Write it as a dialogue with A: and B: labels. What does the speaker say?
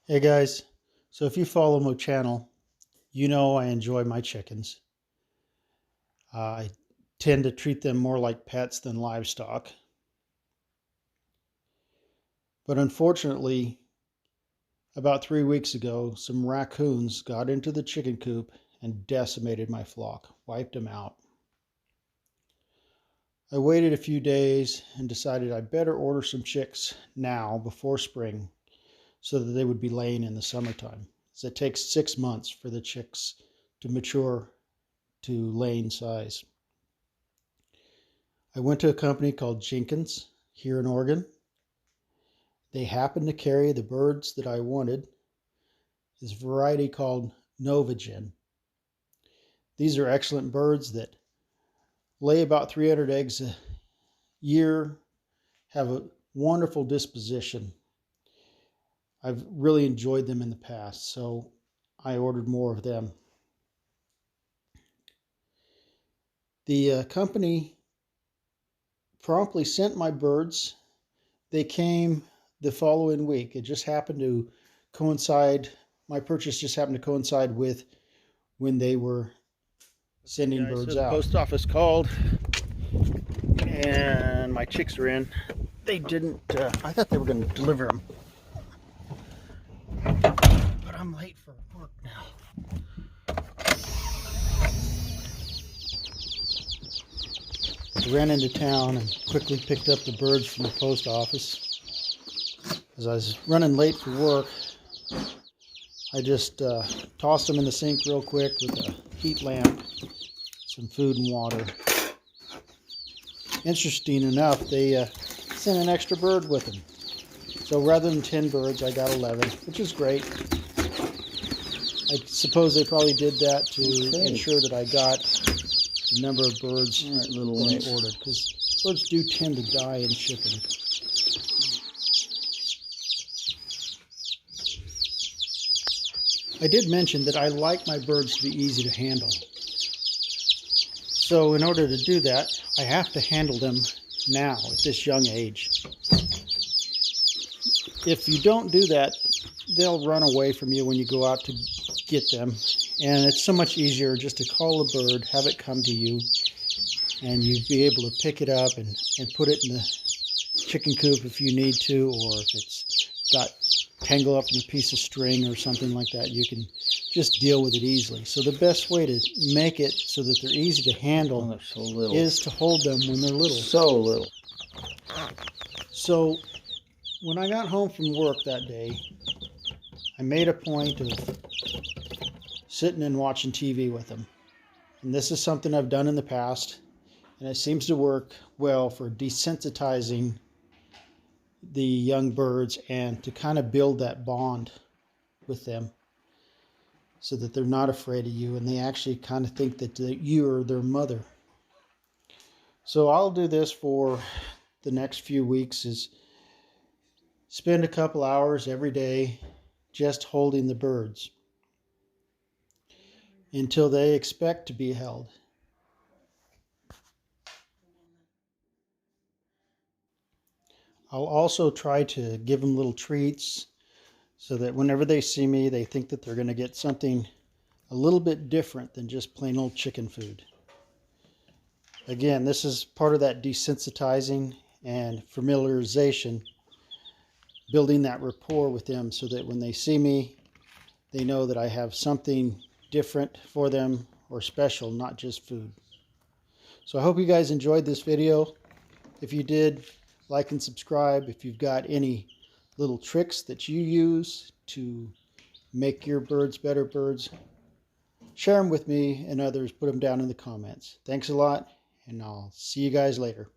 A: Hey guys, so if you follow my channel, you know I enjoy my chickens. I tend to treat them more like pets than livestock. But unfortunately, about 3 weeks ago, some raccoons got into the chicken coop and decimated my flock, wiped them out. I waited a few days and decided I better order some chicks now before spring so that they would be laying in the summertime. So it takes 6 months for the chicks to mature to laying size. I went to a company called Jenkins here in Oregon. They happened to carry the birds that I wanted, this variety called Novagen. These are excellent birds that lay about 300 eggs a year, have a wonderful disposition. I've really enjoyed them in the past, so I ordered more of them. The company promptly sent my birds. They came the following week. It just happened to coincide, my purchase just happened to coincide with when they were sending birds out. The post office called and my chicks are in. They didn't, I thought they were going to deliver them. But I'm late for work now. I ran into town and quickly picked up the birds from the post office. As I was running late for work, I just tossed them in the sink real quick with a heat lamp, some food and water. Interesting enough, they sent an extra bird with them. So rather than 10 birds, I got 11, which is great. I suppose they probably did that to ensure that I got the number of birds that I ordered, because birds do tend to die in shipping. I did mention that I like my birds to be easy to handle. So in order to do that, I have to handle them now at this young age. If you don't do that, they'll run away from you when you go out to get them. And it's so much easier just to call a bird, have it come to you, and you'd be able to pick it up and put it in the chicken coop if you need to, or if it's got tangled up in a piece of string or something like that, you can just deal with it easily. So the best way to make it so that they're easy to handle is to hold them when they're little.
B: So little.
A: So when I got home from work that day, I made a point of sitting and watching TV with them. And this is something I've done in the past, and it seems to work well for desensitizing the young birds and to kind of build that bond with them so that they're not afraid of you and they actually kind of think that you are their mother. So I'll do this for the next few weeks, is spend a couple hours every day just holding the birds until they expect to be held. I'll also try to give them little treats so that whenever they see me, they think that they're going to get something a little bit different than just plain old chicken food. Again, this is part of that desensitizing and familiarization, building that rapport with them so that when they see me, they know that I have something different for them or special, not just food. So I hope you guys enjoyed this video. If you did, like and subscribe. If you've got any little tricks that you use to make your birds better birds, share them with me and others. Put them down in the comments. Thanks a lot, and I'll see you guys later.